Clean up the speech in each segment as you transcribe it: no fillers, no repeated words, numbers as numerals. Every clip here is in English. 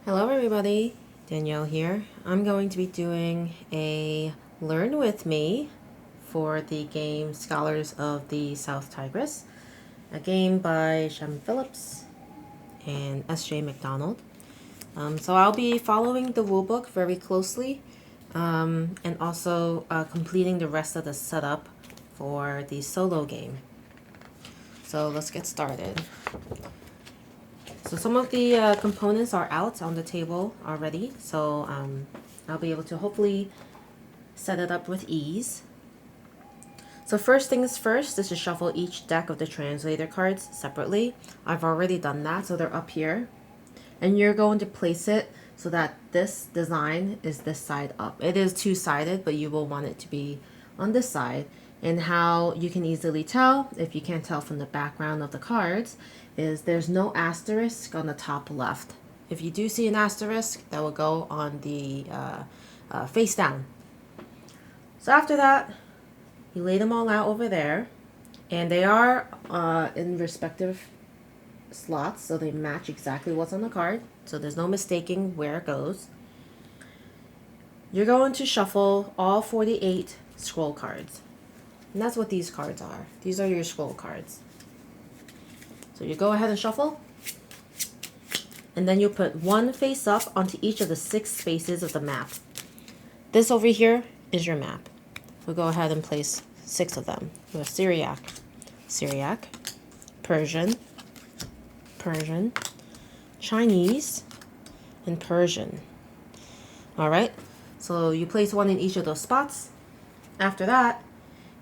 Hello everybody, Danielle here. I'm going to be doing a Learn With Me for the game Scholars of the South Tigris, a game by Shem Phillips and S.J. McDonald. So I'll be following the rulebook very closely and also completing the rest of the setup for the solo game. So let's get started. So some of the components are out on the table already, so I'll be able to hopefully set it up with ease. So first things first is to shuffle each deck of the translator cards separately. I've already done that, so they're up here. And you're going to place it so that this design is this side up. It is two-sided, but you will want it to be on this side. And how you can easily tell, if you can't tell from the background of the cards, is there's no asterisk on the top left. If you do see an asterisk, that will go on the face down. So after that, you lay them all out over there, and they are in respective slots, so they match exactly what's on the card, so there's no mistaking where it goes. You're going to shuffle all 48 scroll cards. And that's what these cards are. These are your scroll cards. So you go ahead and shuffle. And then you put one face up onto each of the 6 spaces of the map. This over here is your map. We'll go ahead and place 6 of them. We have Syriac, Syriac, Persian, Persian, Chinese, and Persian. Alright, so you place one in each of those spots. After that,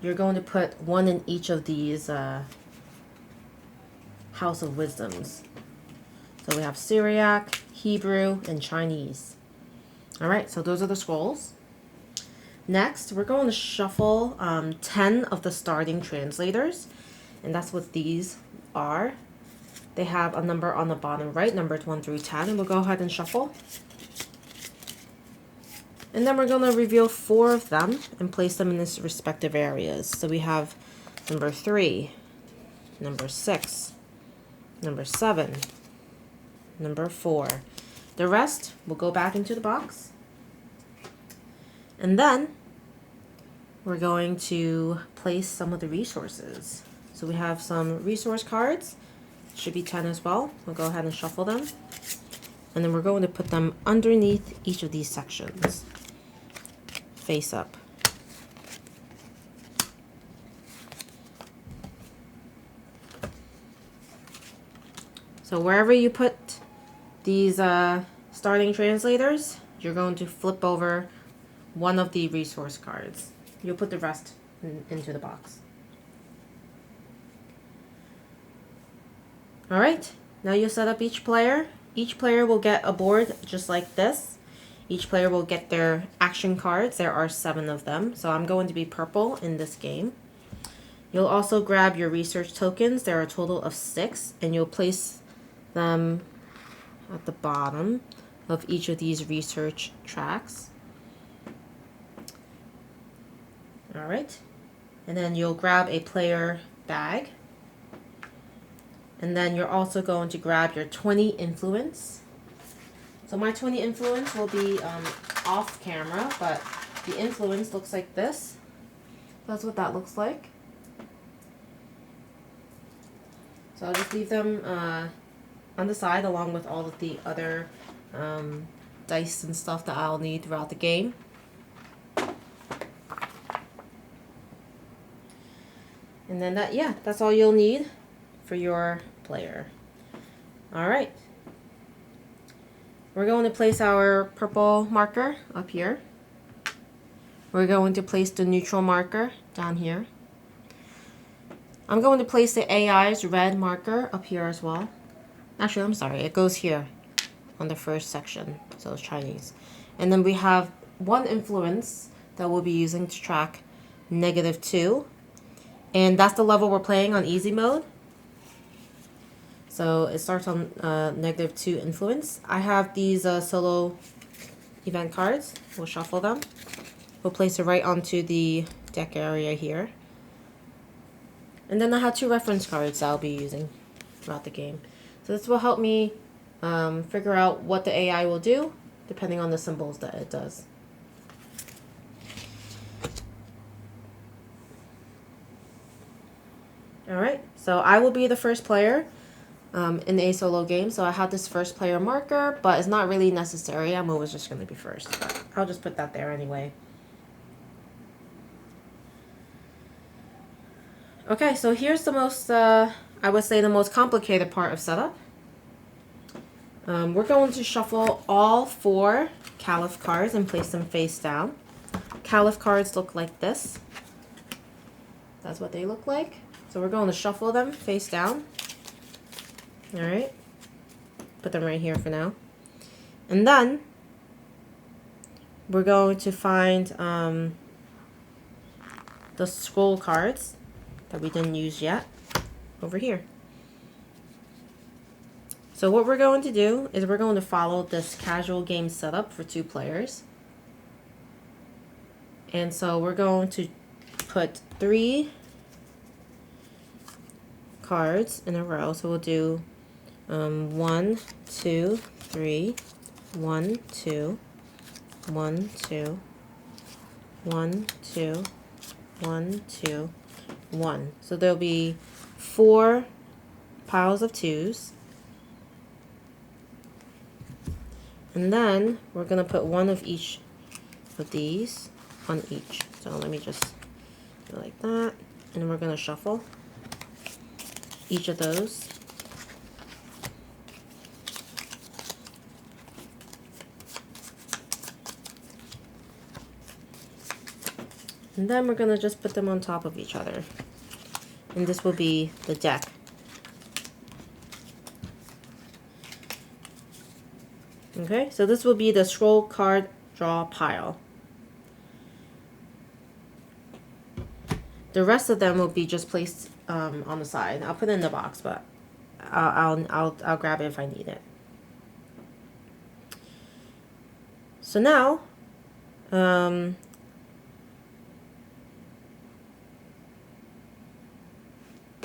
you're going to put one in each of these House of Wisdoms. So we have Syriac, Hebrew, and Chinese. Alright, so those are the scrolls. Next, we're going to shuffle 10 of the starting translators. And that's what these are. They have a number on the bottom right, numbered 1 through 10. And we'll go ahead and shuffle. And then we're going to reveal 4 of them and place them in its respective areas. So we have number 3, number 6, number 7, number 4. The rest will go back into the box. And then we're going to place some of the resources. So we have some resource cards. Should be 10 as well. We'll go ahead and shuffle them. And then we're going to put them underneath each of these sections. Face up. So wherever you put these starting translators, you're going to flip over one of the resource cards. You'll put the rest into the box. Alright, now you set up each player. Each player will get a board just like this. Each player will get their action cards. There are 7 of them, so I'm going to be purple in this game. You'll also grab your research tokens. There are a total of 6, and you'll place them at the bottom of each of these research tracks. Alright, and then you'll grab a player bag. And then you're also going to grab your 20 influence. So my 20 influence will be off camera, but the influence looks like this. That's what that looks like. So I'll just leave them on the side along with all of the other dice and stuff that I'll need throughout the game. And then that's all you'll need for your player. Alright. We're going to place our purple marker up here. We're going to place the neutral marker down here. I'm going to place the AI's red marker up here as well. Actually, I'm sorry, it goes here on the first section, so it's Chinese. And then we have 1 influence that we'll be using to track -2. And that's the level we're playing on easy mode. So it starts on -2 influence. I have these solo event cards. We'll shuffle them. We'll place it right onto the deck area here. And then I have 2 reference cards I'll be using throughout the game. So this will help me figure out what the AI will do depending on the symbols that it does. Alright, so I will be the first player in a solo game. So I have this first player marker, but it's not really necessary. I'm always just going to be first. But I'll just put that there anyway. Okay, so here's the most, I would say the most complicated part of setup. We're going to shuffle all 4 Caliph cards and place them face down. Caliph cards look like this. That's what they look like. So we're going to shuffle them face down. Alright. Put them right here for now. And then we're going to find the scroll cards that we didn't use yet over here. So what we're going to do is we're going to follow this casual game setup for 2 players. And so we're going to put 3 cards in a row. So we'll do 1, 2, 3, 1, 2, 1, 2, 1, 2, 1, 2, 1. So there'll be 4 piles of 2s. And then we're going to put 1 of each of these on each. So let me just go like that. And we're going to shuffle each of those. And then we're going to just put them on top of each other. And this will be the deck. Okay, so this will be the scroll card draw pile. The rest of them will be just placed on the side. I'll put it in the box, but I'll grab it if I need it. So now,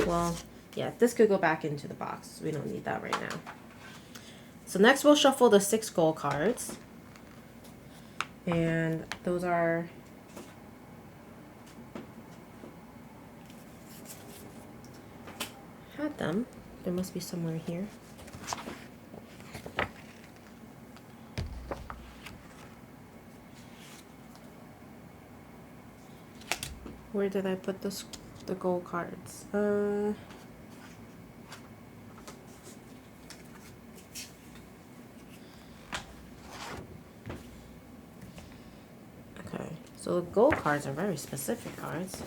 well, yeah, this could go back into the box. We don't need that right now. So next we'll shuffle the 6 gold cards. And those are had them. There must be somewhere here. Where did I put the gold cards? Okay, so the gold cards are very specific cards.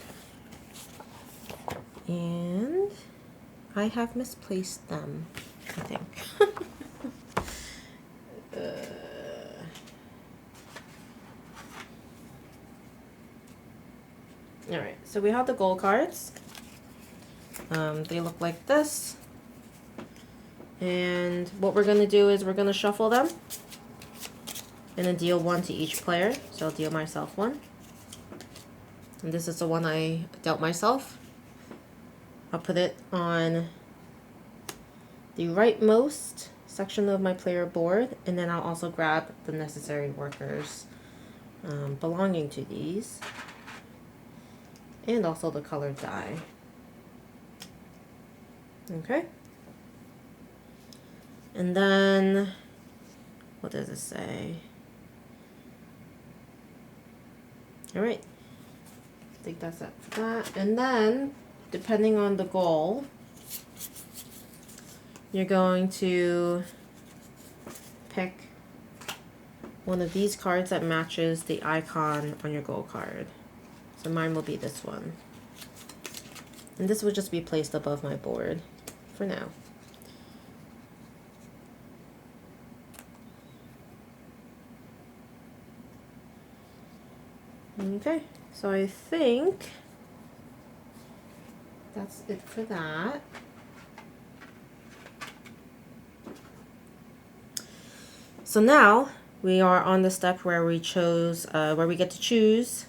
And I have misplaced them, I think. Alright, so we have the gold cards. They look like this. And what we're going to do is we're going to shuffle them. And then deal 1 to each player. So I'll deal myself 1. And this is the one I dealt myself. I'll put it on the rightmost section of my player board. And then I'll also grab the necessary workers belonging to these. And also the colored die. Okay. And then, what does it say? Alright. I think that's it for that. And then, depending on the goal, you're going to pick one of these cards that matches the icon on your goal card. So mine will be this one. And this will just be placed above my board for now. Okay, so I think that's it for that. So now we are on the step where we get to choose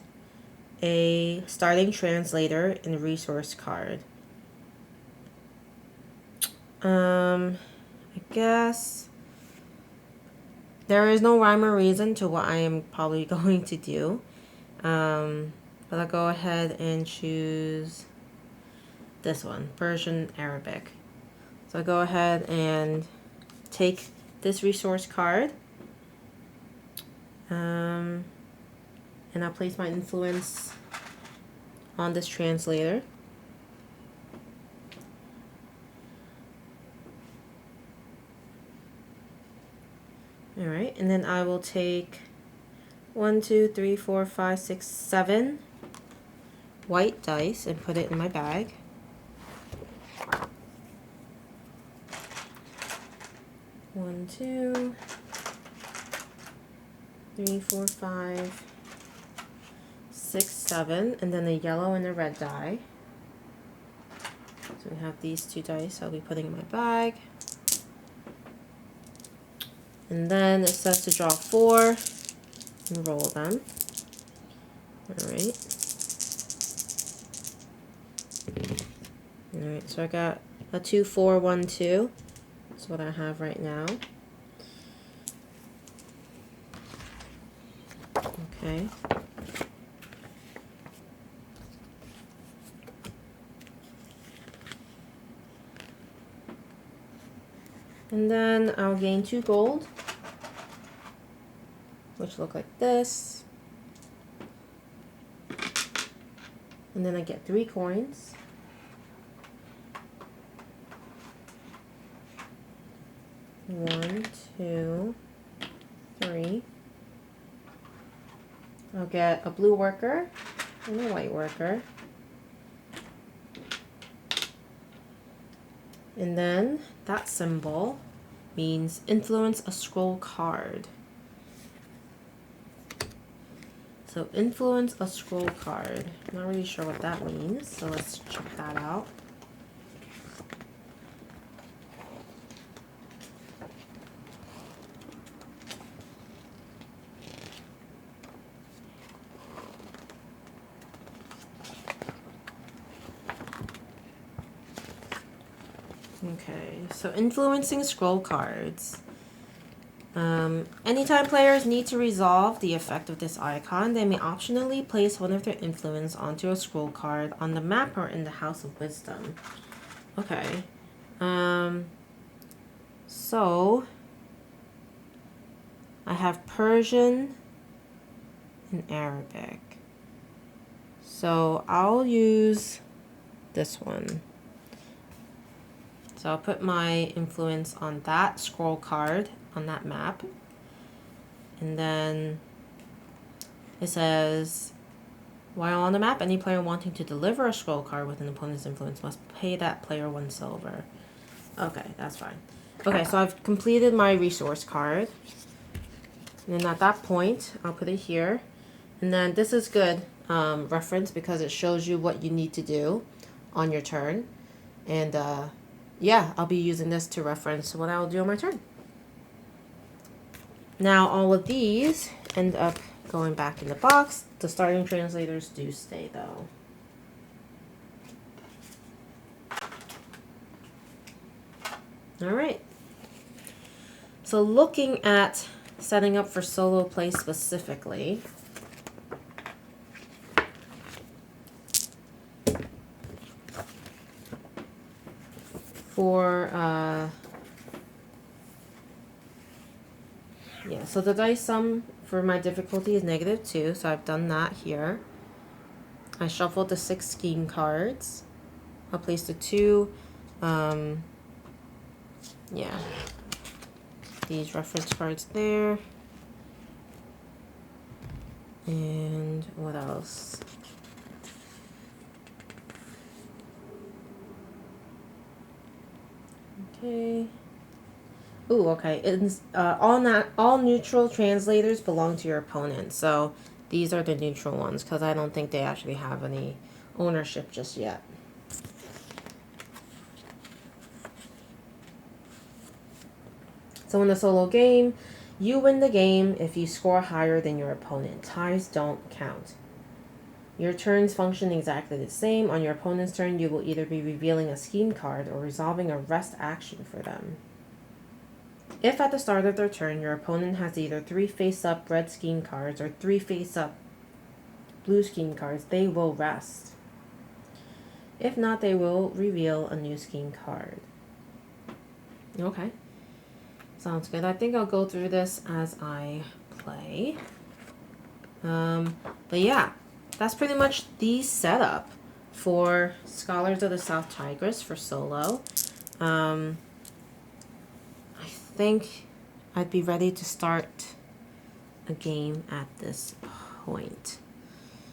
a starting translator and resource card. I guess there is no rhyme or reason to what I am probably going to do. But I'll go ahead and choose this one, Persian Arabic. So I'll go ahead and take this resource card. And I'll place my influence on this translator. Alright, and then I will take 1, 2, 3, 4, 5, 6, 7 white dice and put it in my bag. One, 2, 3, 4, 5, 6, 7, and then a yellow and a red die. So we have these 2 dice I'll be putting in my bag. And then it says to draw 4 and roll them. Alright. Alright, so I got a 2, 4, 1, 2. That's what I have right now. Okay. And then I'll gain 2 gold, which look like this. And then I get 3 coins. One, 2, 3. I'll get a blue worker and a white worker. And then that symbol means influence a scroll card. So influence a scroll card. I'm not really sure what that means, so let's check that out. Okay, so influencing scroll cards. Anytime players need to resolve the effect of this icon, they may optionally place one of their influence onto a scroll card on the map or in the House of Wisdom. Okay. So I have Persian and Arabic. So I'll use this one. So I'll put my influence on that scroll card on that map. And then it says, while on the map, any player wanting to deliver a scroll card with an opponent's influence must pay that player 1 silver. Okay, that's fine. Okay, so I've completed my resource card. And then at that point, I'll put it here. And then this is good reference because it shows you what you need to do on your turn. And yeah, I'll be using this to reference what I'll do on my turn. Now all of these end up going back in the box. The starting translators do stay though. Alright. So looking at setting up for solo play specifically, for yeah, so the dice sum for my difficulty is -2, so I've done that here. I shuffled the 6 scheme cards. I'll place the 2 yeah, these reference cards there. And what else? Okay. Ooh, okay. It's, all neutral translators belong to your opponent. So these are the neutral ones because I don't think they actually have any ownership just yet. So in a solo game, you win the game if you score higher than your opponent. Ties don't count. Your turns function exactly the same. On your opponent's turn, you will either be revealing a scheme card or resolving a rest action for them. If at the start of their turn your opponent has either 3 face-up red scheme cards or 3 face-up blue scheme cards, they will rest. If not, they will reveal a new scheme card. Okay, sounds good. I think I'll go through this as I play. But yeah, that's pretty much the setup for Scholars of the South Tigris for solo. I think I'd be ready to start a game at this point.